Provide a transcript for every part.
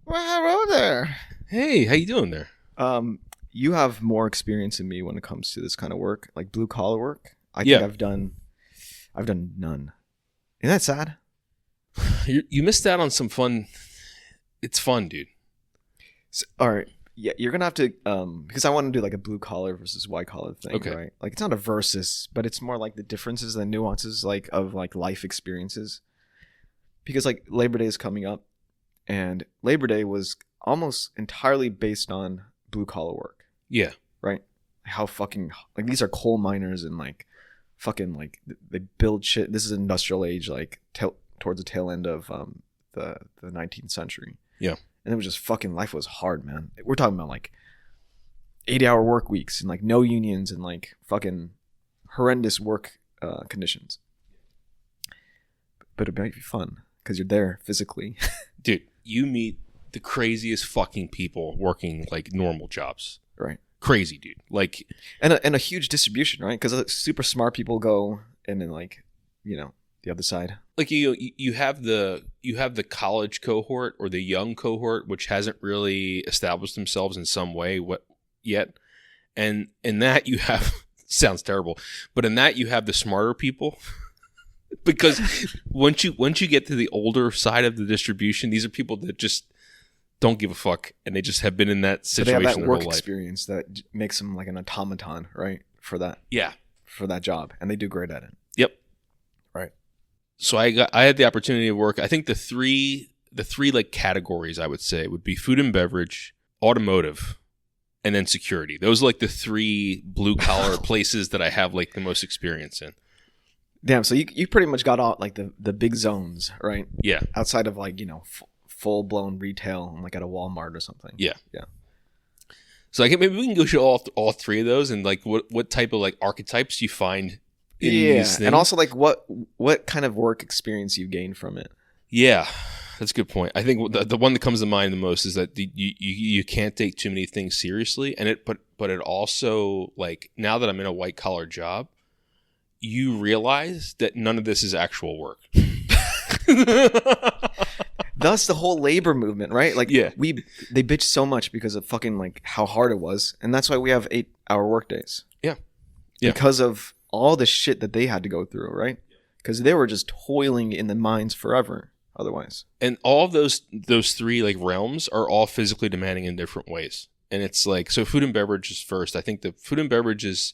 Well, hello there. Hey, how you doing there? Um, you have more experience than me when it comes to this kind of work, like blue collar work. I think Yeah, I've done none. Isn't that sad? you missed out on some fun. It's fun, dude. All right, yeah, you're gonna have to because I want to do like a blue collar versus white collar thing, Okay. right? Like it's not a versus, but it's more like the differences, the nuances, like of like life experiences. Because like Labor Day is coming up, and Labor Day was almost entirely based on blue collar work. Yeah, Right? How fucking like these are coal miners and like fucking like they build shit. This is industrial age, like towards the tail end of the 19th century. yeah. And it was just fucking life was hard, man. We're talking about like 80-hour work weeks and like no unions and like fucking horrendous work conditions. But it might be fun because you're there physically. Dude, you meet the craziest fucking people working like normal jobs. Right. Crazy, dude. Like, And a huge distribution, right? Because super smart people go and then like, the other side. like you have the college cohort or the young cohort which hasn't really established themselves in some way yet, and in that you have sounds terrible, but in that you have the smarter people. Because once you get to the older side of the distribution, these are people that just don't give a fuck, and they just have been in that So they situation have that their work whole life. experience that makes them like an automaton, right? For Yeah. that job, and they do great at it. Yep. Right. So I had the opportunity to work. I think the three like categories I would say would be food and beverage, automotive, and then security. Those are like the three blue collar places that I have like the most experience in. Damn. So you pretty much got all like the big zones, right? Yeah. Outside of like full blown retail, like at a Walmart or something. Yeah. Yeah. So maybe we can go through all three of those and like what type of like archetypes you find in Yeah, these things. and also like what kind of work experience you gain from it. Yeah, that's a good point. I think the one that comes to mind the most is that you can't take too many things seriously, and but it also, like, now that I'm in a white collar job, you realize that none of this is actual work. Thus the whole labor movement, right? Like Yeah. they bitch so much because of fucking like how hard it was, and that's why we have 8-hour workdays. Yeah. Yeah. Because of all the shit that they had to go through, right? Because they were just toiling in the mines forever otherwise. And all of those three like realms are all physically demanding in different ways. And it's like, so food and beverage is first. I think the food and beverage is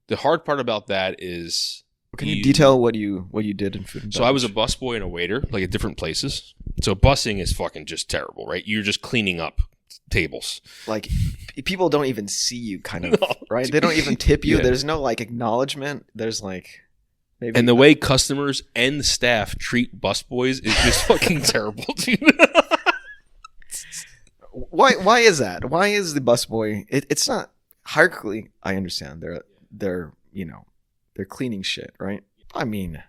the hard part about that is Can you detail what you did in food and So I was a beverage? busboy and a waiter, like at different places. So busing is fucking just terrible, right? You're just cleaning up tables. Like people don't even see you, kind of, No, right? They don't even tip you. Yeah. There's no like acknowledgement. There's like maybe And the way customers and the staff treat busboys is just fucking terrible, dude. why is that? Why is the busboy? It's not hierarchically. I understand they're cleaning shit, right? I mean,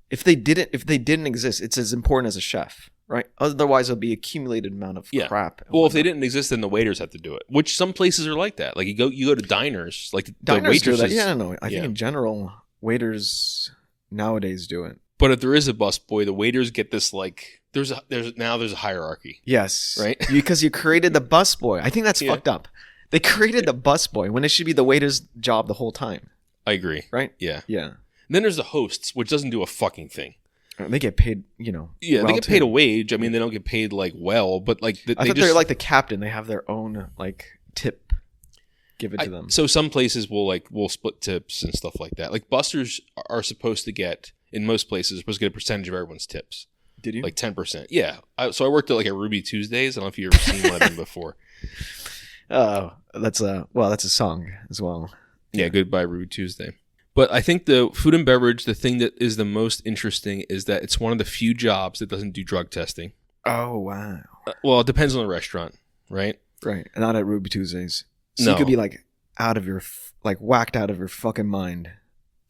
if they didn't exist, it's as important as a chef, right? Otherwise, it'll be accumulated amount of Yeah. crap. and Well, if they whatnot. didn't exist, then the waiters have to do it. Which some places are like that. Like you go to diners, like the Diners do that. waitresses. Yeah, no. I think Yeah. in general, waiters nowadays do it. But if there is a busboy, the waiters get this like there's a hierarchy. Yes, Right? because you created the busboy. I think that's Yeah. fucked up. They created the busboy when it should be the waiter's job the whole time, I agree. right? Yeah. Yeah, And then there's the hosts, which doesn't do a fucking thing. they get paid. Yeah, well, they get paid too. a wage. I mean, they don't get paid like well, but like I they thought just they're like the captain. They have their own like tip given to them. So some places will split tips and stuff like that. Like busters are supposed to get, in most places, supposed to get a percentage of everyone's tips, Did you? like 10%. Yeah. So I worked at like a Ruby Tuesdays. I don't know if you've ever seen one of them before. Oh, that's a song as well. Yeah, Goodbye Ruby Tuesday. But I think the food and beverage, the thing that is the most interesting is that it's one of the few jobs that doesn't do drug testing. Oh wow! Well, it depends on the restaurant, right? Right, and not at Ruby Tuesdays. So No. you could be like out of your like whacked out of your fucking mind.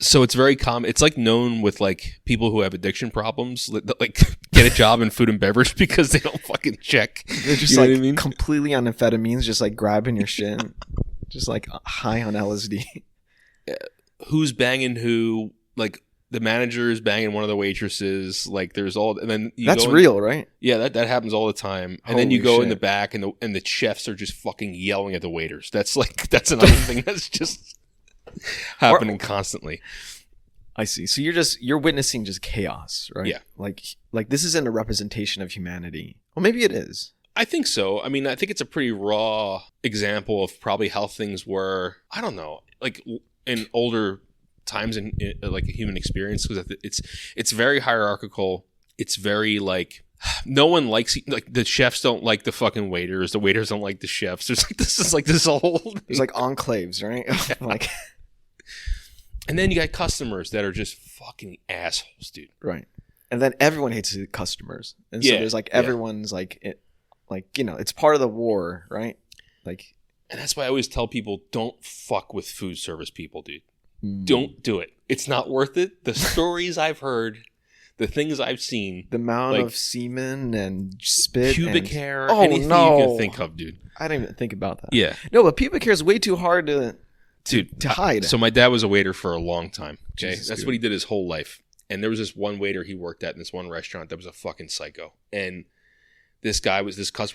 So it's very common. It's like known with like people who have addiction problems, that, like get a job in food and beverage because they don't fucking check. They're just You know like what I mean? completely on amphetamines, just like grabbing your shit, just like high on LSD. Who's banging who? Like the manager is banging one of the waitresses. Like there's all, and then That's real, right? Yeah, that happens all the time. And then you Holy go in the shit. back, and the chefs are just fucking yelling at the waiters. That's another thing that's just happening constantly. I see. So you're witnessing just chaos, right? Yeah. Like this isn't a representation of humanity. Well, maybe it is. I think so. I mean, I think it's a pretty raw example of probably how things were. I don't know, like in older times in like a human experience, because it's very hierarchical. It's very like no one likes, like the chefs don't like the fucking waiters. The waiters don't like the chefs. There's like this whole. There's like enclaves, right? Like, and then you got customers that are just fucking assholes, dude. right. And then everyone hates the customers, and so Yeah, there's like yeah. everyone's like, it's part of the war, right? Like, And that's why I always tell people, don't fuck with food service people, dude. mm, Don't do it. It's not worth it. The stories I've heard, the things I've seen, the amount like, of semen and spit, pubic and, hair, Oh, anything no. you can think of, dude. I didn't even think about that. Yeah, No, but pubic hair is way too hard to dude. hide. So my dad was a waiter for a long time. Okay, Jesus, that's dude. what he did his whole life. And there was this one waiter he worked at in this one restaurant that was a fucking psycho. And this customer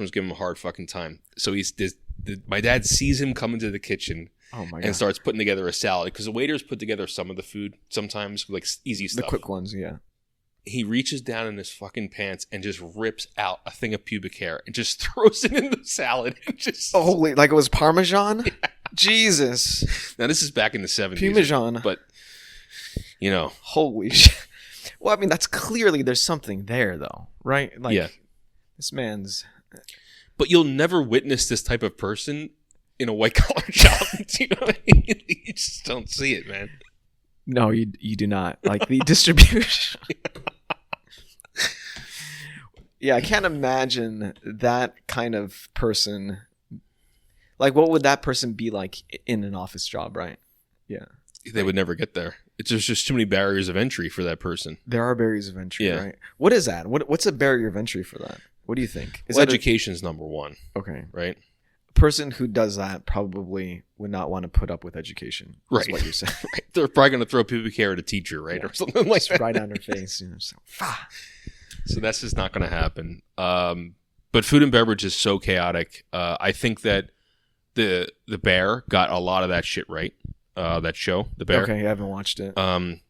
was giving him a hard fucking time. So my dad sees him come into the kitchen Oh my god. and starts putting together a salad, because the waiters put together some of the food sometimes, like easy The stuff. quick ones, yeah. He reaches down in his fucking pants and just rips out a thing of pubic hair and just throws it in the salad. And just Holy, like it was Parmesan? Jesus. Now this is back in the 70s. Parmesan. But you know, Holy shit. Well, I mean, that's clearly there's something there, though, right? Like, Yeah. this man's. but you'll never witness this type of person in a white collar job. You know what I mean? You just don't see it, man. No, you do not. Like the distribution. Yeah, I can't imagine that kind of person. Like, what would that person be like in an office job, right? Yeah. They would never get there. There's just too many barriers of entry for that person. There are barriers of entry, Yeah. right? What is that? What's a barrier of entry for that? What do you think? Is Well, that education's number one, okay? right? A person who does that probably would not want to put up with education. Is Right. what you're saying. Right. They're probably going to throw pubic hair at a teacher, right? Yeah. Or something like Just that. right on her face. You know, so, So that's just not going to happen. But food and beverage is so chaotic. I think that the Bear got a lot of that shit right. That show, The Bear. okay, I haven't watched it. Um,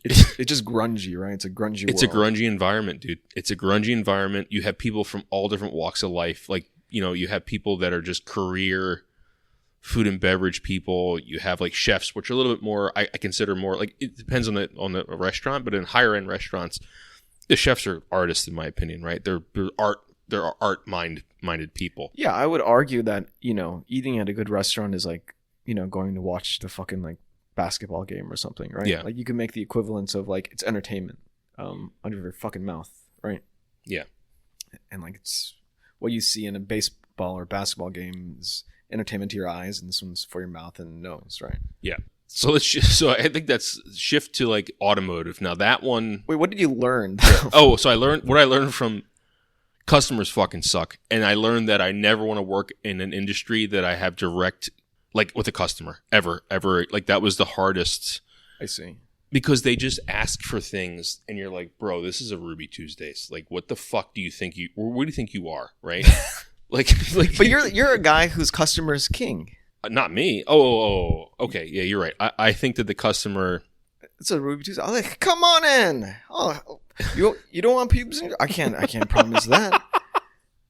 It's just grungy, right? It's a grungy it's world. a grungy environment, dude. It's a grungy environment. You have people from all different walks of life. Like, you know, you have people that are just career food and beverage people. You have like chefs, which are a little bit more, I consider more like, it depends on the restaurant, but in higher end restaurants, the chefs are artists, in my opinion, right? They're art minded people. Yeah, I would argue that, eating at a good restaurant is like, going to watch the fucking like basketball game or something, right? Yeah. Like you can make the equivalence of like it's entertainment under your fucking mouth, right? Yeah. And like it's what you see in a baseball or basketball game is entertainment to your eyes, and this one's for your mouth and nose, right? So so I think that's shift to like automotive. Now that one, Wait, what did you learn? oh, so I learned from customers fucking suck. And I learned that I never want to work in an industry that I have direct, like with a customer ever. Like that was the hardest, I see. because they just ask for things and you're like, bro, this is a Ruby Tuesdays. Like, what the fuck do you think where do you think you are? Right. like, But you're a guy whose customer is king. not me. Oh, okay. Yeah, you're right. I think that the customer, It's a Ruby Tuesday. I'm like, come on in. Oh, you don't want pubes in your... I can't promise that.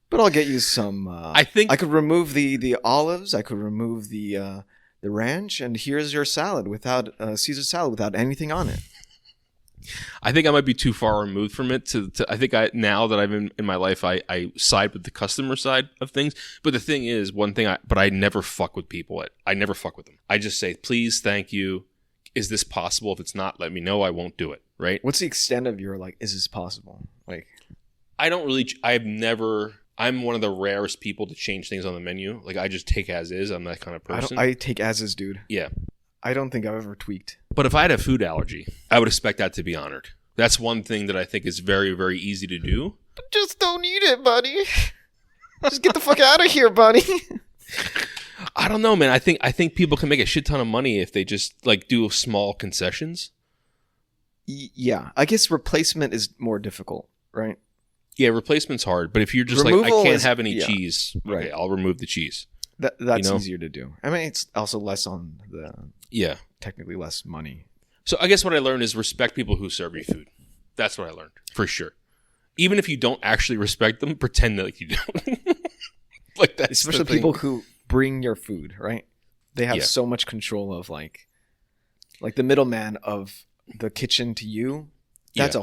But I'll get you some. I think I could remove the olives. I could remove the ranch, and here's your salad without Caesar salad without anything on it. I might be too far removed from it to I think now that I'm in my life, I side with the customer side of things. But the thing is, I never fuck with people. I never fuck with them. I just say, please, thank you. Is this possible? If it's not, let me know. I won't do it. Right. What's the extent of your like? Is this possible? Like, I'm one of the rarest people to change things on the menu. Like I just take as is. I'm that kind of person. I take as is, dude. Yeah. I don't think I've ever tweaked. But if I had a food allergy, I would expect that to be honored. That's one thing that I think is very, very easy to do. Just don't eat it, buddy. Just get the fuck out of here, buddy. I don't know, man. I think people can make a shit ton of money if they just like do small concessions. Yeah, I guess replacement is more difficult, right? Yeah, replacement's hard, but if you're just Removal like, I can't is- have any yeah, cheese, okay, right. I'll remove the cheese. That's You know? easier to do. I mean, it's also less on the Yeah. technically less money. So I guess what I learned is respect people who serve you food. That's what I learned, for sure. Even if you don't actually respect them, pretend like you don't. Like that's Especially the thing. people who bring your food, right? They have Yeah. so much control of like the middleman of the kitchen to you. That's Yeah.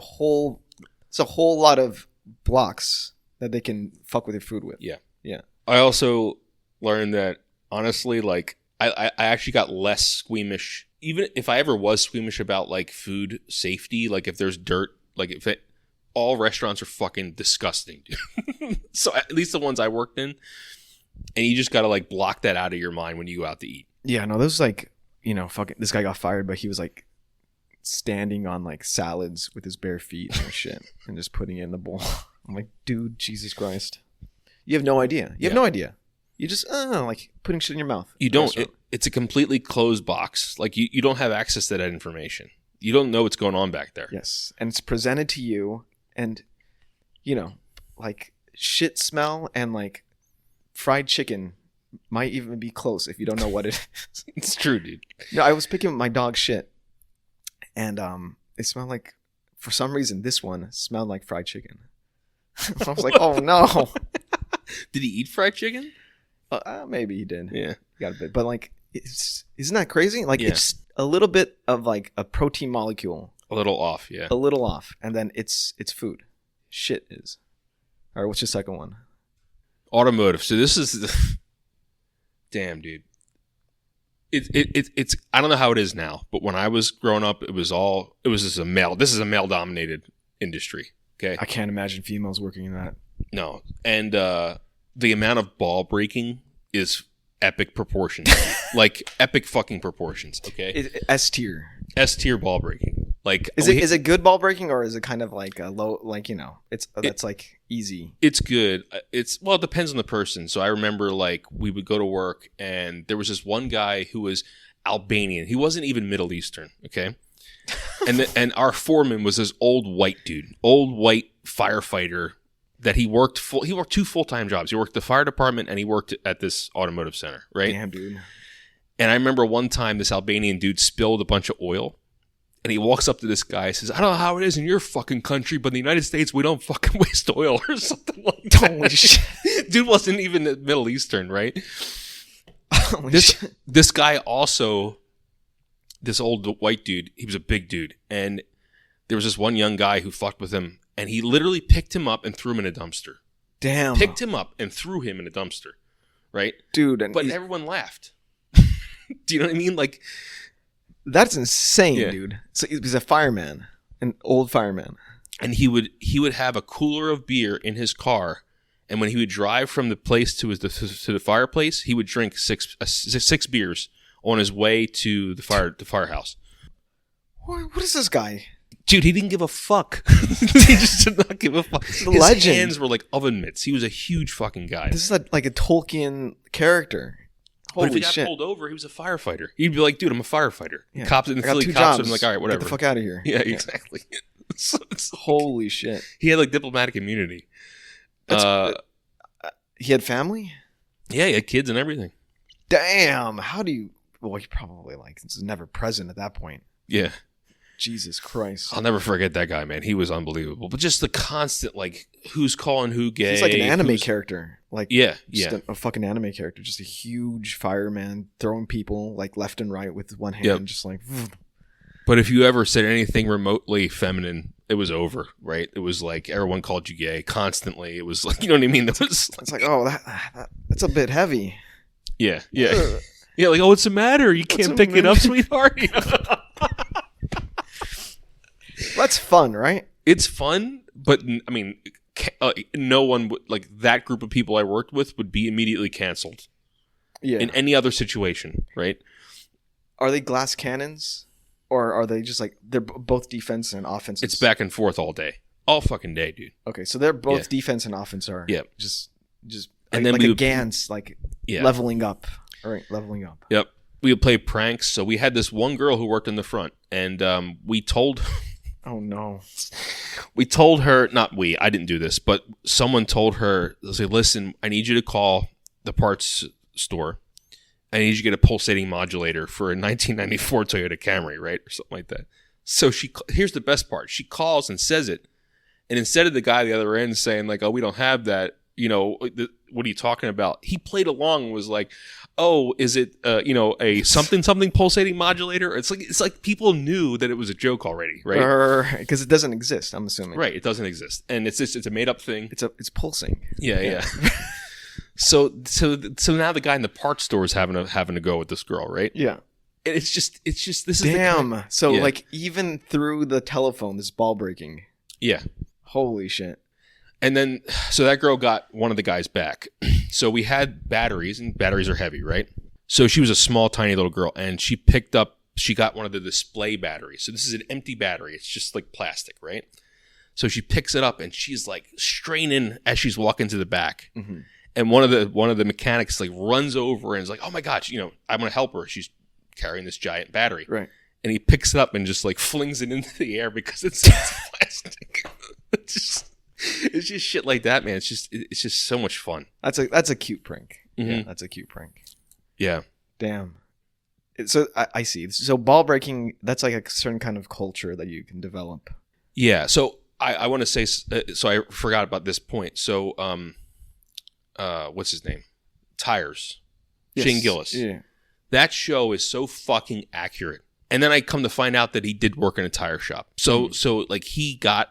it's a whole lot of blocks that they can fuck with your food with. Yeah. Yeah. I also learned that honestly, like I actually got less squeamish. Even if I ever was squeamish about like food safety, like if there's dirt, like if it, all restaurants are fucking disgusting, dude. So at least the ones I worked in, and you just got to like block that out of your mind when you go out to eat. Yeah, no, those like, fucking this guy got fired, but he was like standing on like salads with his bare feet and shit and just putting it in the bowl. I'm like, dude, Jesus Christ. You have no idea. You have Yeah. no idea. You just like putting shit in your mouth. You don't. Restaurant. It's a completely closed box. Like you don't have access to that information. You don't know what's going on back there. Yes. And it's presented to you and like shit smell and like fried chicken might even be close if you don't know what it is. It's true, dude. No, I was picking up my dog shit and it smelled like, for some reason, this one smelled like fried chicken. I was like, oh no. Did he eat fried chicken? Maybe he did. Yeah. Got a bit. But like, isn't that crazy? Like Yeah. it's a little bit of like a protein molecule, A little off, yeah. a little off. And then it's food. Shit is. All right, what's your second one? Automotive. So this is the... Damn, dude. It's I don't know how it is now, but when I was growing up, it was just a male. This is a male dominated industry. Okay. I can't imagine females working in that. No. And the amount of ball breaking is epic proportions. Like epic fucking proportions, okay? S tier. S tier ball breaking. Like Is it good ball breaking or is it kind of like a low, like, that's like easy? it's good. It depends on the person. So I remember like we would go to work and there was this one guy who was Albanian. He wasn't even Middle Eastern, okay? And our foreman was this old white firefighter that he worked 2 full-time jobs. He worked the fire department and he worked at this automotive center, right? Damn, dude. And I remember one time this Albanian dude spilled a bunch of oil. And he walks up to this guy and says, I don't know how it is in your fucking country, but in the United States, we don't fucking waste oil or something like that. Holy shit. Dude wasn't even Middle Eastern, right? Holy shit. This guy also, this old white dude, he was a big dude. And there was this one young guy who fucked with him. And he literally picked him up and threw him in a dumpster. Damn. Picked him up and threw him in a dumpster, right? Dude. And But everyone laughed. Do you know what I mean? Like, that's insane, Yeah. dude. So he's a fireman, an old fireman. and he would have a cooler of beer in his car, and when he would drive from the place to the fireplace, he would drink six beers on his way to the firehouse. What is this guy? Dude, he didn't give a fuck. He just did not give a fuck. His legend. hands were like oven mitts. He was a huge fucking guy. This is like a Tolkien character. But if Holy he got shit. pulled over, he was a firefighter. He'd be like, dude, I'm a firefighter. Yeah. Cops and I got Philly 2 cops jobs. would be like, all right, whatever. Get the fuck out of here. Yeah, exactly. So it's like- Holy shit. he had like diplomatic immunity. He had family? Yeah, he had kids and everything. Damn. How do you... Well, he probably was never present at that point. Yeah. Jesus Christ. I'll never forget that guy, man. He was unbelievable. But just the constant, like, who's calling who gay. He's like an anime who's- character. Like, Yeah, just yeah. a fucking anime character. Just a huge fireman throwing people like left and right with one hand. Yep. Just like... But if you ever said anything remotely feminine, it was over, right? It was like everyone called you gay constantly. It was like, you know what I mean? That was, It's like, oh, that's a bit heavy. yeah, yeah. Ugh. Yeah, like, oh, what's the matter? You can't the pick it up, sweetheart. That's fun, right? It's fun, but I mean, no one would, like, that group of people I worked with would be immediately canceled Yeah. in any other situation, right? Are they glass cannons? Or are they just like, they're both defense and offense? It's back and forth all day. All fucking day, dude. Okay, so they're both Yeah. defense and offense are Yeah. just And like, then like we a would- Gans, like Yeah. leveling up. All right, leveling up. Yep. We would play pranks. So we had this one girl who worked in the front, and we told Oh no. We told her, not we, I didn't do this, but someone told her, they say, listen, I need you to call the parts store. I need you to get a pulsating modulator for a 1994 Toyota Camry, right? Or something like that. So here's the best part. She calls and says it. And instead of the guy at the other end saying like, oh, we don't have that, what are you talking about? He played along and was like, oh, is it, a something pulsating modulator? It's like people knew that it was a joke already, right? Because it doesn't exist, I'm assuming. Right. It doesn't exist. And it's a made up thing. It's pulsing. Yeah. So now the guy in the parts store is having to go with this girl, right? Yeah. And it's just this is damn. So Yeah. like even through the telephone, this ball breaking. Yeah. Holy shit. And then so that girl got one of the guys back. So we had batteries, and batteries are heavy, right? So she was a small, tiny little girl, and she got one of the display batteries. So this is an empty battery. It's just like plastic, right? So she picks it up and she's like straining as she's walking to the back. Mm-hmm. And one of the mechanics like runs over and is like, "Oh my god, I'm gonna help her. She's carrying this giant battery." Right. And he picks it up and just like flings it into the air because it's plastic. It's just shit like that, man. It's just so much fun. That's a cute prank. Mm-hmm. Yeah, that's a cute prank. Yeah. Damn. So I see. So ball breaking, that's like a certain kind of culture that you can develop. Yeah. So I want to say, so I forgot about this point. So, what's his name? Tires. Yes. Shane Gillis. Yeah. That show is so fucking accurate. And then I come to find out that he did work in a tire shop. So like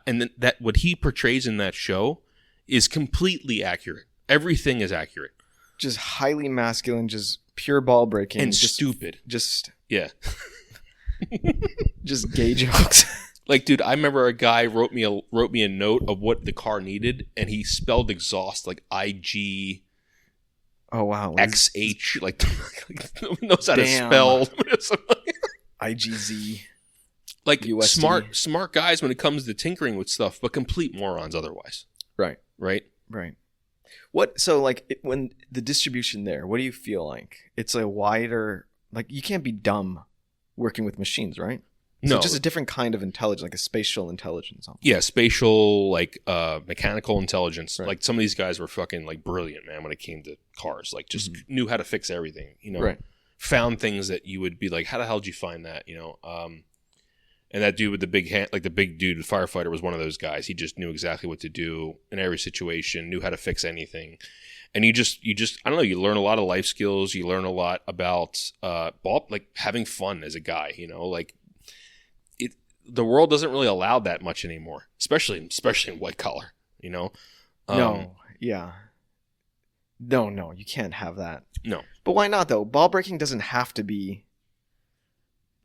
and then that what he portrays in that show is completely accurate. Everything is accurate. Just highly masculine, just pure ball breaking. And just stupid. Just Just gay jokes. like, dude, I remember a guy wrote me a note of what the car needed, and he spelled exhaust like IG. Oh wow. XH, like no one knows how Damn. to spell. IGZ. Like USD. smart guys when it comes to tinkering with stuff, but complete morons otherwise. Right. Right? What? So like when the distribution there, what do you feel like? It's a wider, like you can't be dumb working with machines, right? So No. just a different kind of intelligence, like a spatial intelligence. Yeah, spatial, like mechanical intelligence. Right. Like some of these guys were fucking like brilliant, man, when it came to cars. Like just knew how to fix everything, Right. Found things that you would be like, how the hell did you find that? And that dude with the big hand, like the big dude, the firefighter, was one of those guys. He just knew exactly what to do in every situation, knew how to fix anything. And you just, I don't know, you learn a lot of life skills. You learn a lot about like having fun as a guy, like the world doesn't really allow that much anymore, especially in white collar, No. Yeah. No, you can't have that. No. But why not though? Ball breaking doesn't have to be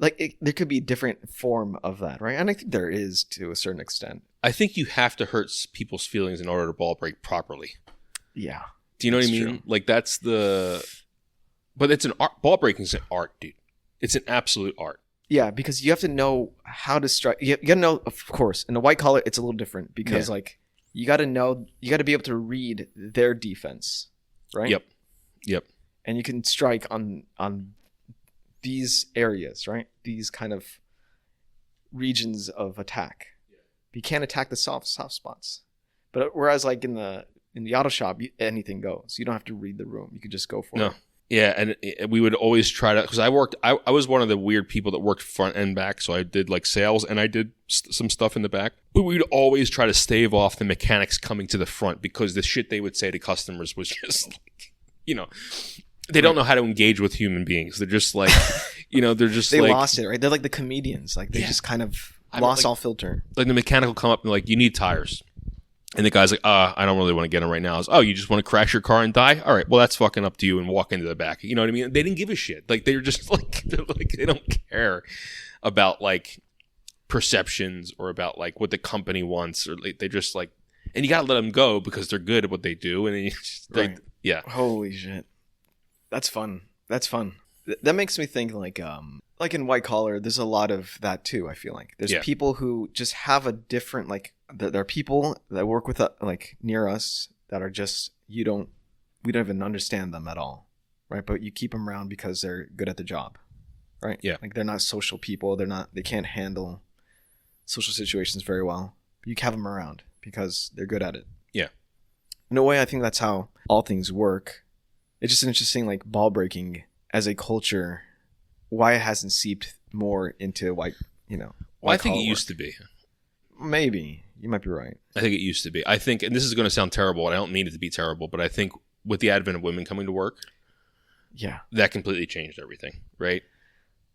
like there could be a different form of that, right? And I think there is to a certain extent. I think you have to hurt people's feelings in order to ball break properly. Yeah. Do you know what I That's mean? true. Like but it's an art. Ball breaking is an art, dude. It's an absolute art. Yeah, because you have to know how to strike. You got to know, of course, in the white collar, it's a little different because like you got to be able to read their defense, right? Yep. And you can strike on these areas, right? These kind of regions of attack. You can't attack the soft spots. But whereas like in the auto shop, anything goes. You don't have to read the room. You could just go for it. Yeah, and we would always try to, because I was one of the weird people that worked front and back, so I did like sales and I did some stuff in the back. But we'd always try to stave off the mechanics coming to the front because the shit they would say to customers was just like, they don't know how to engage with human beings. They're just like, they're just they like, lost it, right? They're like the comedians. Like they just kind of lost all filter. Like the mechanic will come up and like, you need tires. And the guy's like, I don't really want to get them right now. I was, oh, you just want to crash your car and die? All right, well, that's fucking up to you, and walk into the back. You know what I mean? They didn't give a shit. Like, they're just like, they don't care about like perceptions or about like what the company wants, or like, they just like, and you got to let them go because they're good at what they do. And then you just, Right. Yeah. Holy shit. That's fun. That makes me think like in white collar, there's a lot of that too. I feel like there's people who just have a different like. There are people that work with like near us that are just we don't even understand them at all, right? But you keep them around because they're good at the job, right? Yeah. Like they're not social people. They can't handle social situations very well. You have them around because they're good at it. Yeah. In a way, I think that's how all things work. It's just interesting, like ball breaking as a culture, why it hasn't seeped more into white, Well, I think it used to be. Maybe. You might be right. I think it used to be. I think, and this is going to sound terrible, and I don't mean it to be terrible, but I think with the advent of women coming to work, yeah, that completely changed everything, right?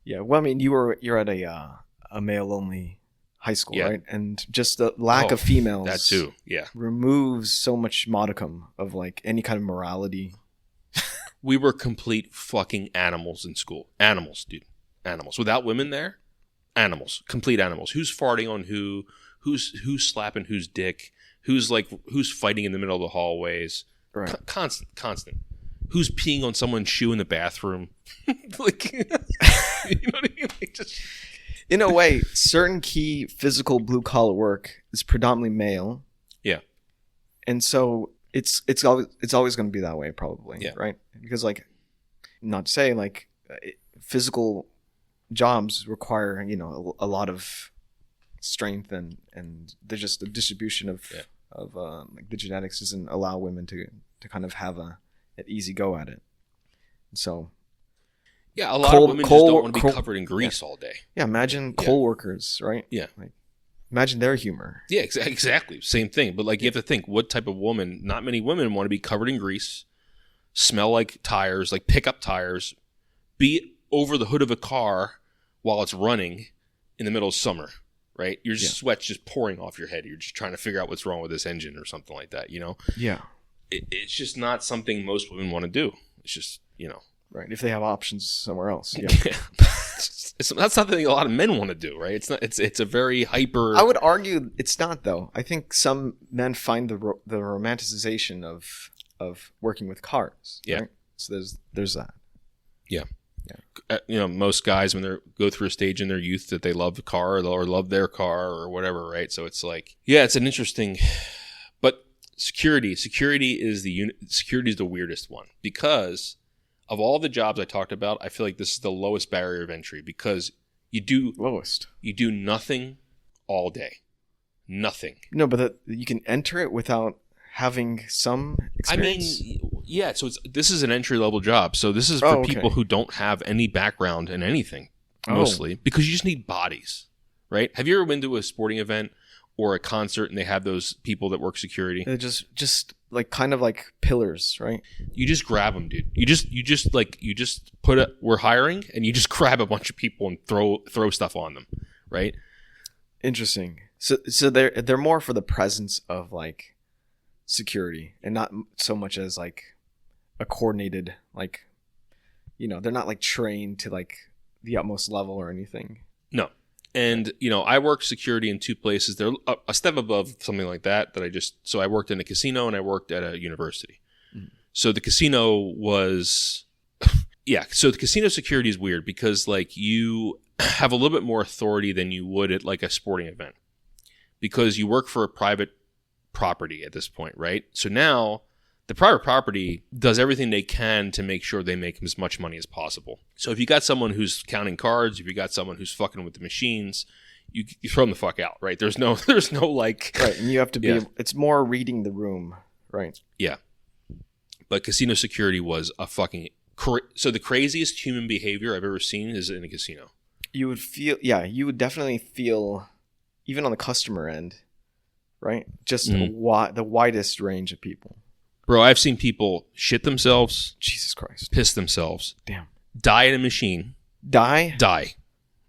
Yeah. Well, I mean, you're at a male only high school, Yeah. right? And just the lack of females That too, yeah. removes so much modicum of like any kind of morality. We were complete fucking animals in school. Animals, dude. Animals. Without women there, animals. Complete animals. Who's farting on who? Who's slapping whose dick? Who's fighting in the middle of the hallways? Right. Constant. Who's peeing on someone's shoe in the bathroom? Like, you know what I mean? Like, just In a way, certain key physical blue collar work is predominantly male. Yeah. And so it's always going to be that way, probably. Yeah. Right. Because not to say physical jobs require a lot of strength and there's just the distribution of the genetics doesn't allow women to kind of have an easy go at it. So yeah, a lot of women just don't want to be covered in grease all day. yeah, imagine coal workers, right? Yeah, imagine their humor. Yeah, exactly, same thing. But you have to think, what type of woman? Not many women want to be covered in grease, smell like tires, like pickup tires, be over the hood of a car while it's running in the middle of summer. Right? Your sweat's just pouring off your head. You're just trying to figure out what's wrong with this engine or something like that, Yeah. It's just not something most women want to do. It's just, Right. If they have options somewhere else. Yeah. That's something a lot of men want to do, right? It's not. It's a very hyper. I would argue it's not, though. I think some men find the romanticization of working with cars. Yeah. Right? So there's that. Yeah. Most guys when they go through a stage in their youth that they love the car or love their car or whatever, right? So it's like, yeah, it's an interesting, but security is the weirdest one because of all the jobs I talked about. I feel like this is the lowest barrier of entry because you do nothing all day, nothing. No, but you can enter it without having some experience. I mean, yeah. So this is an entry level job. So this is for people who don't have any background in anything, mostly because you just need bodies, right? Have you ever been to a sporting event or a concert and they have those people that work security? They're just like kind of like pillars, right? You just grab them, dude. You just put we're hiring, and you just grab a bunch of people and throw stuff on them, right? Interesting. So they're more for the presence of like security and not so much as like a coordinated they're not like trained to like the utmost level or anything. No. And I worked security in two places. They're a step above something like that so I worked in a casino and I worked at a university. So the casino was so the casino security is weird because like you have a little bit more authority than you would at like a sporting event because you work for a private property at this point, right? So now the private property does everything they can to make sure they make as much money as possible. So if you got someone who's counting cards, if you got someone who's fucking with the machines, you throw them the fuck out, right? There's no like right, and you have to be it's more reading the room, right? Yeah. But casino security was a fucking so the craziest human behavior I've ever seen is in a casino. You would definitely feel even on the customer end, right? Just the widest range of people. Bro, I've seen people shit themselves. Jesus Christ. Piss themselves. Damn. Die in a machine. Die?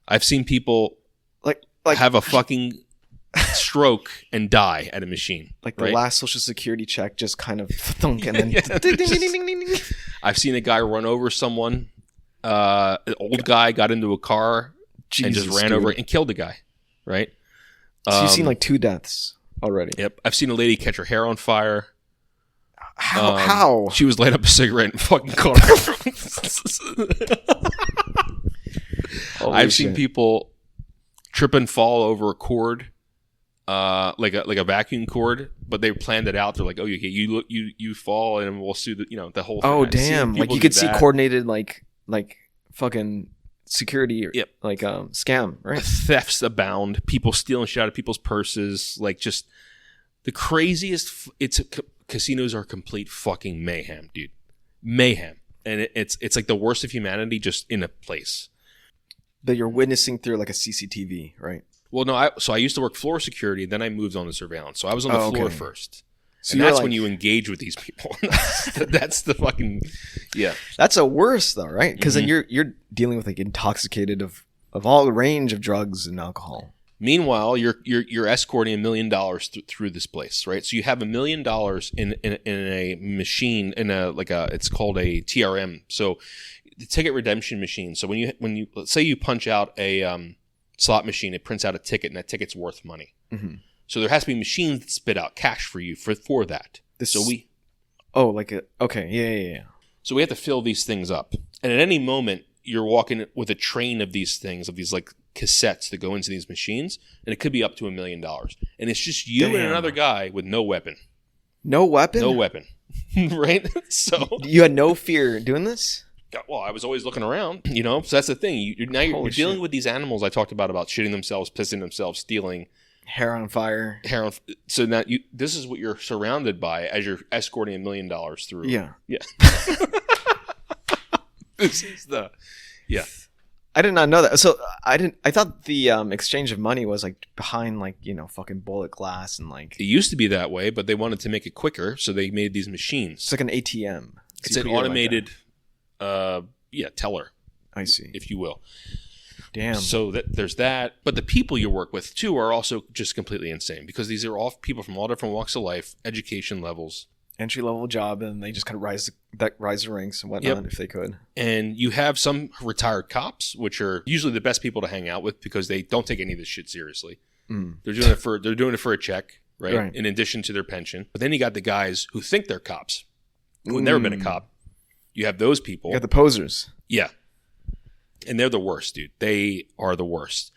I've seen people like have a fucking stroke and die at a machine. Like the last social security check just kind of thunk and then I've seen a guy run over someone. An old guy got into a car and just ran over and killed a guy. Right? So you've seen like 2 deaths already. Yep. I've seen a lady catch her hair on fire. How? She was lighting up a cigarette and fucking caught her. I've seen people trip and fall over a cord, like a vacuum cord, but they planned it out. They're like, "Oh, you fall, and we'll sue the whole thing." Oh, damn! Like you could see coordinated, like fucking security Yep. like scam, right? Thefts abound. People stealing shit out of people's purses. Like just the craziest. Casinos are complete fucking mayhem, dude. Mayhem, and it's like the worst of humanity just in a place That you're witnessing through like a CCTV, right? Well, no, I used to work floor security, then I moved on to surveillance. So I was on the floor first. So and you're that's like- when you engage with these people. That's the fucking yeah. That's a worse though, right? Because Mm-hmm. then you're dealing with like intoxicated of all the range of drugs and alcohol. Meanwhile, you're escorting $1 million through this place, right? So you have $1 million in a machine it's called a TRM. So the ticket redemption machine. So when you let's say you punch out a slot machine, it prints out a ticket, and that ticket's worth money. Mm-hmm. So there has to be machines that spit out cash for you for that. So we have to fill these things up, and at any moment you're walking with a train of these things, of these like cassettes that go into these machines, and it could be up to $1 million, and it's just you and Damn. another guy with no weapon, No weapon? right? So You had no fear doing this? well, I was always looking around, So that's the thing. You're Holy dealing shit. with these animals I talked about shitting themselves, pissing themselves, stealing. Hair on fire. So now this is what you're surrounded by as you're escorting $1 million through. Yeah. This is I did not know that. So I thought the exchange of money was like behind like, fucking bullet glass and like It used to be that way, but they wanted to make it quicker, so they made these machines. it's like an ATM. It's So an you put your, automated, teller, I see. if you will. Damn. So there's that. But the people you work with, too, are also just completely insane because these are all people from all different walks of life, education levels. Entry level job, and they just kind of rise the ranks and whatnot if they could. And you have some retired cops, which are usually the best people to hang out with because they don't take any of this shit seriously. Mm. They're doing it for a check, right? Right. In addition to their pension. But then you got the guys who think they're cops, who've never been a cop. You have those people. You got the posers. Yeah. And they're the worst, dude. They are the worst.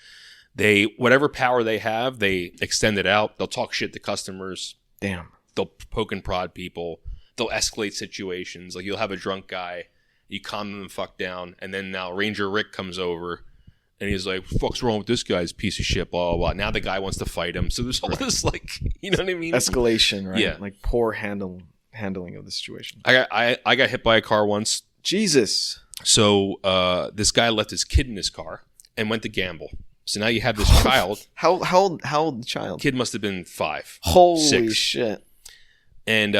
Whatever power they have, they extend it out. They'll talk shit to customers. Damn. They'll poke and prod people. They'll escalate situations. Like you'll have a drunk guy, you calm them the fuck down, and then now Ranger Rick comes over and he's like, "Fuck's wrong with this guy's piece of shit?" Blah blah blah. Now the guy wants to fight him. So there's all this like, you know what I mean? Escalation, right? Yeah. Like poor handling of the situation. I got hit by a car once. Jesus. So this guy left his kid in his car and went to gamble. So now you have this child. How old the child? Kid must have been 5. Holy 6. shit. And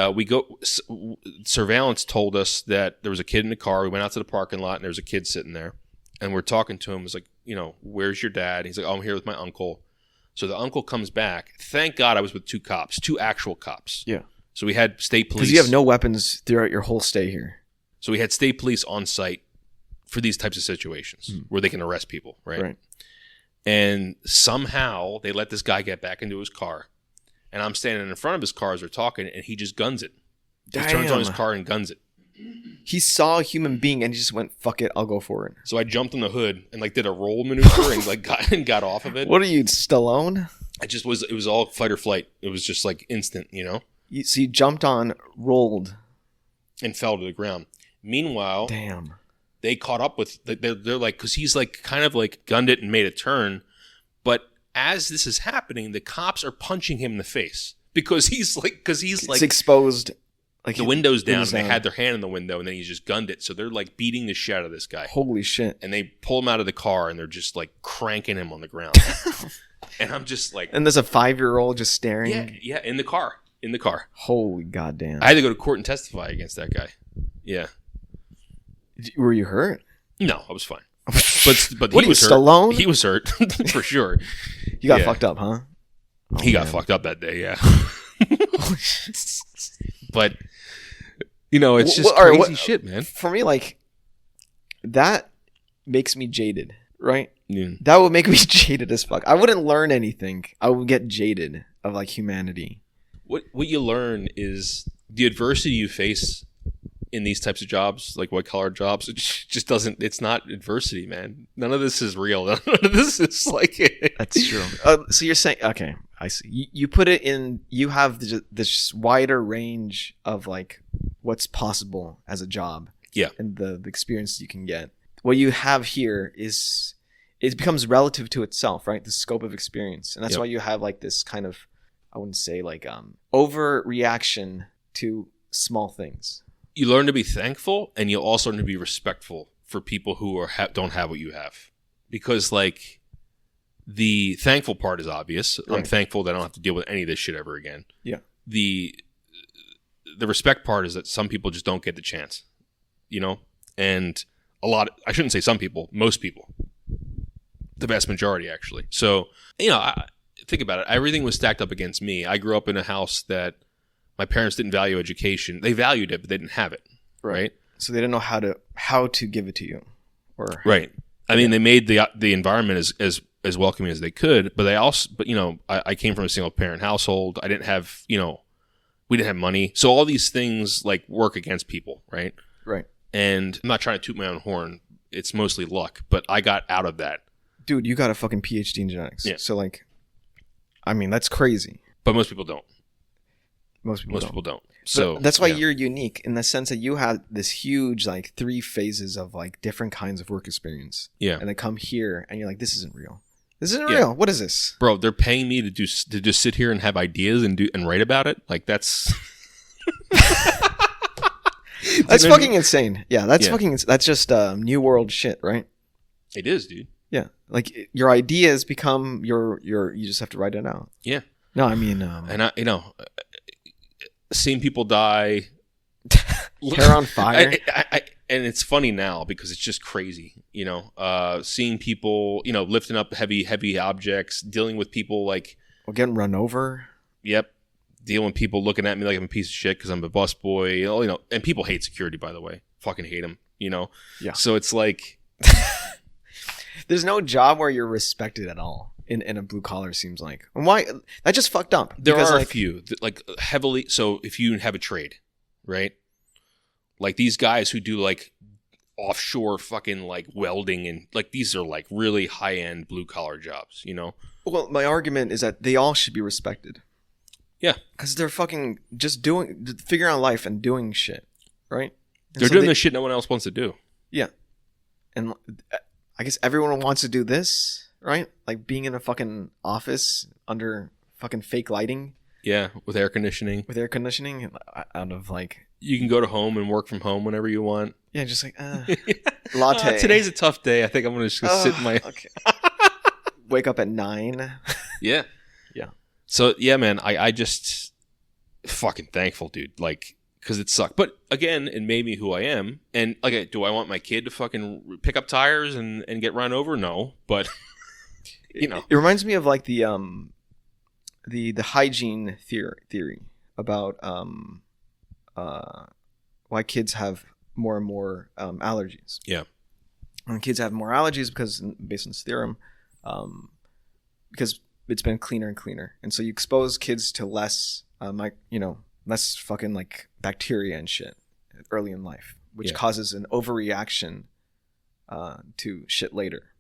surveillance told us that there was a kid in the car. We went out to the parking lot and there was a kid sitting there. And we're talking to him. It was like, where's your dad? He's like, oh, I'm here with my uncle. So the uncle comes back. Thank God I was with 2 cops, 2 actual cops. Yeah. So we had state police. Because you have no weapons throughout your whole stay here. So we had state police on site for these types of situations where they can arrest people, right? Right. And somehow they let this guy get back into his car. And I'm standing in front of his car as we're talking, and he just guns it. He turns on his car and guns it. He saw a human being and he just went, fuck it, I'll go for it. So I jumped on the hood and did a roll maneuver and got off of it. What are you, Stallone? It was all fight or flight. It was just instant, So you jumped on, rolled. and fell to the ground. Meanwhile, Damn. they caught up with, they're like, because he's kind of gunned it and made a turn. But as this is happening, the cops are punching him in the face because he's It's exposed. Like the window's down. windows And they down. had their hand in the window, and then he's just gunned it. So they're beating the shit out of this guy. Holy shit. And they pull him out of the car, and they're just cranking him on the ground. And I'm just like, And there's a 5-year-old just staring. yeah, in the car. Holy goddamn. I had to go to court and testify against that guy. Yeah. Were you hurt? No, I was fine. But What he are you, was hurt. Stallone? He was hurt for sure. You got Yeah. fucked up, huh? He got man. fucked up that day, yeah. But it's just all right, crazy shit, man. For me, that makes me jaded, right? Yeah. That would make me jaded as fuck. I wouldn't learn anything. I would get jaded of humanity. What you learn is the adversity you face in these types of jobs, like white collar jobs. It just doesn't. It's not adversity, man. None of this is real. None of this is That's true. So you're saying, okay, I see. You put it in. You have this wider range of what's possible as a job. Yeah. And the experience you can get. what you have here is it becomes relative to itself, right? The scope of experience, and that's why you have like this kind of, I wouldn't say like overreaction to small things. You learn to be thankful, and you also learn to be respectful for people who don't have what you have, because like the thankful part is obvious. Right. I'm thankful that I don't have to deal with any of this shit ever again. Yeah. The respect part is that some people just don't get the chance, and I shouldn't say some people, most people, the vast majority actually. So, I think about it. Everything was stacked up against me. I grew up in a house that my parents didn't value education. They valued it, but they didn't have it. Right. So they didn't know how to give it to you. Right. I mean, they made the environment as welcoming as they could, but I came from a single parent household. I didn't have, we didn't have money. So all these things like work against people. Right. Right. And I'm not trying to toot my own horn. It's mostly luck, but I got out of that. Dude, you got a fucking PhD in genetics. Yeah. So like, I mean, that's crazy. But most people don't. Most people don't. So but that's why you're unique in the sense that you have this huge like 3 phases of like different kinds of work experience. Yeah. And they come here and you're like, this isn't real. This isn't real. What is this? Bro, they're paying me to just sit here and have ideas and write about it. Like that's that's fucking insane. Yeah, that's just new world shit, right? It is, dude. Yeah. Like your ideas become you just have to write it out. Yeah. No, I mean and seeing people die, hair on fire. And it's funny now because it's just crazy, seeing people, lifting up heavy objects, dealing with people like getting run over. Yep. Dealing with people looking at me like I'm a piece of shit because I'm a busboy, and people hate security, by the way. Fucking hate them, Yeah. So it's like there's no job where you're respected at all in a blue collar, seems like. And why? That just fucked up. There are a few like heavily. So if you have a trade, right? Like these guys who do like offshore fucking like welding and like these are like really high end blue collar jobs, Well, my argument is that they all should be respected. Yeah. Because they're fucking just figuring out life and doing shit, right? They're doing the shit no one else wants to do. Yeah. And I guess everyone wants to do this, right? Like being in a fucking office under fucking fake lighting. Yeah, with air conditioning. Out of like... You can go to home and work from home whenever you want. Yeah, just like, latte. Today's a tough day. I think I'm going to just sit in my... Okay. Wake up at 9. Yeah. Yeah. So, yeah, man, I just... Fucking thankful, dude. Like, because it sucked. But, again, it made me who I am. And, like, do I want my kid to fucking pick up tires and get run over? No. But, It reminds me of, like, the hygiene theory about... why kids have more and more allergies. Yeah. And kids have more allergies because, based on this theorem, because it's been cleaner and cleaner. And so you expose kids to less, less fucking like bacteria and shit early in life, which causes an overreaction to shit later.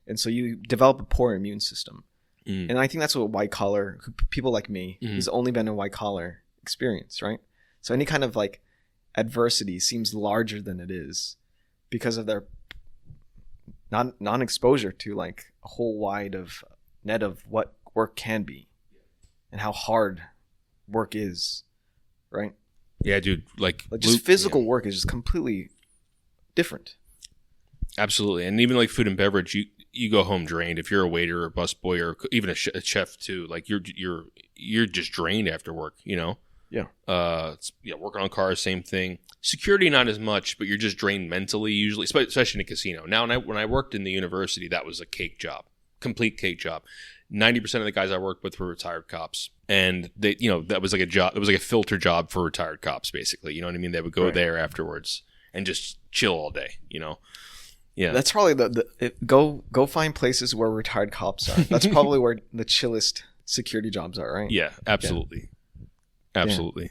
And so you develop a poor immune system. Mm. And I think that's what white collar, people like me, who's only been in white collar experience, right? So any kind of like adversity seems larger than it is because of their non-exposure to like a whole wide of net of what work can be and how hard work is, right? Yeah, dude. Like just physical work is just completely different. Absolutely. And even like food and beverage, you go home drained. If you're a waiter or a busboy or even a chef too, like you're just drained after work, Yeah. Working on cars, same thing. Security, not as much, but you're just drained mentally usually, especially in a casino. Now, when I worked in the university, that was a cake job, complete cake job. 90% of the guys I worked with were retired cops, and they, that was like a job. It was like a filter job for retired cops, basically. You know what I mean? They would go there afterwards and just chill all day. Yeah, that's probably go find places where retired cops are. That's probably where the chillest security jobs are, right? Yeah, absolutely. Absolutely.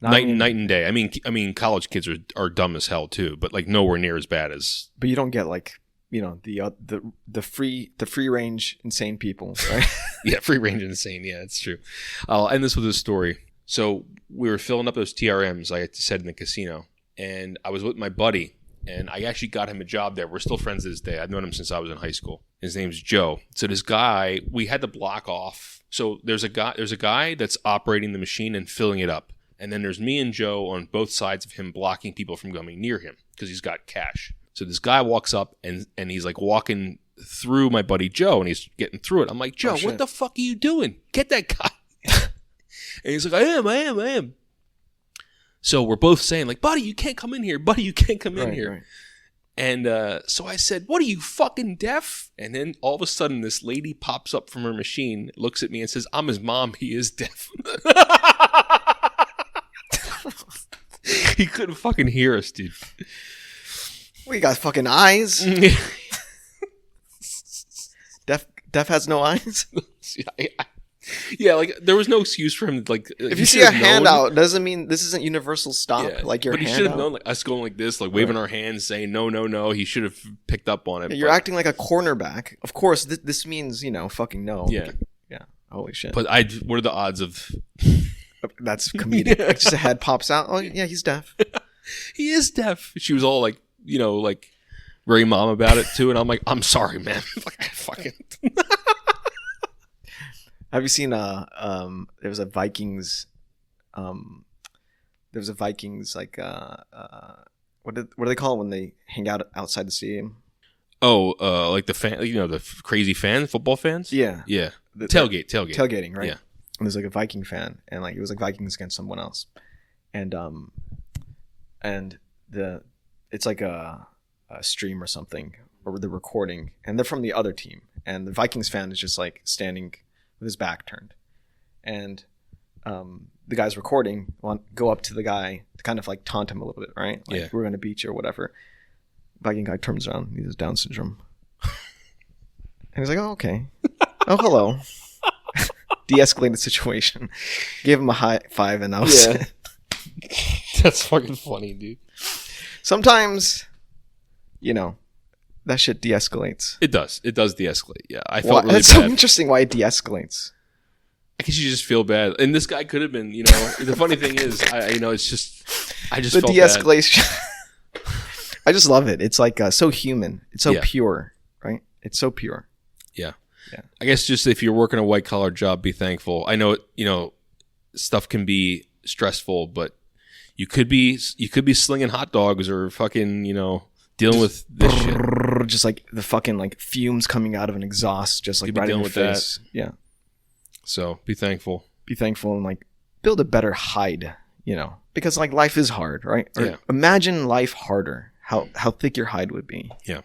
Yeah. Night and day. I mean college kids are dumb as hell too, but like nowhere near as bad as. But you don't get like, the free range insane people, right? Yeah, free range insane. Yeah, it's true. I'll end this with a story. So we were filling up those TRMs, like I said, in the casino, and I was with my buddy, and I actually got him a job there. We're still friends to this day. I've known him since I was in high school. His name's Joe. So this guy, we had to block off. So there's a guy that's operating the machine and filling it up. And then there's me and Joe on both sides of him blocking people from coming near him because he's got cash. So this guy walks up and he's like walking through my buddy Joe and he's getting through it. I'm like, Joe, what the fuck are you doing? Get that guy. And he's like, I am. So we're both saying like, buddy, you can't come in here. Buddy, you can't come in here. Right. And so I said, what are you, fucking deaf? And then all of a sudden this lady pops up from her machine, looks at me and says, I'm his mom. He is deaf. He couldn't fucking hear us, dude. Well, you got fucking eyes. Deaf has no eyes. Yeah, like there was no excuse for him. Like, if you see a hand out, doesn't mean this isn't universal stop. Yeah, like your hand. But he should have known. Like us going like this, like waving our hands, saying no, no, no. He should have picked up on it. Yeah, you're acting like a cornerback. Of course, this means fucking no. Yeah, yeah. Holy shit. But what are the odds of? That's comedic. Like just a head pops out. Oh yeah, he's deaf. He is deaf. She was all like, like very mom about it too, and I'm like, I'm sorry, man. Fucking. Have you seen there was a Vikings like what do they call it when they hang out outside the stadium? Oh, like the fan, the crazy fans, football fans? Yeah. Yeah. Tailgating, right? Yeah. And there's like a Viking fan and like it was like Vikings against someone else. And it's like a stream or something or the recording and they're from the other team and the Vikings fan is just like standing with his back turned, and the guy's recording go up to the guy to kind of like taunt him a little bit, right? Like, yeah, we're gonna beat you or whatever. Viking guy turns around, he has Down syndrome, and he's like, "Oh, okay, oh, hello." De-escalate the situation, gave him a high five, and I was. Yeah. That's fucking funny, dude. Sometimes, that shit de-escalates. It does de-escalate. Yeah, I felt really It's bad. so interesting why it de-escalates. I guess you just feel bad, and this guy could have been. The funny thing is, it's just I just felt de-escalation. I just love it. It's like so human. It's so pure, right? It's so pure. Yeah. I guess just if you're working a white collar job, be thankful. I know stuff can be stressful, but you could be slinging hot dogs or fucking dealing with this shit. Just like the fucking like fumes coming out of an exhaust, just like right in your face. That. Yeah. So be thankful. Be thankful and like build a better hide, because like life is hard, right? Or yeah. Imagine life harder. How thick your hide would be. Yeah.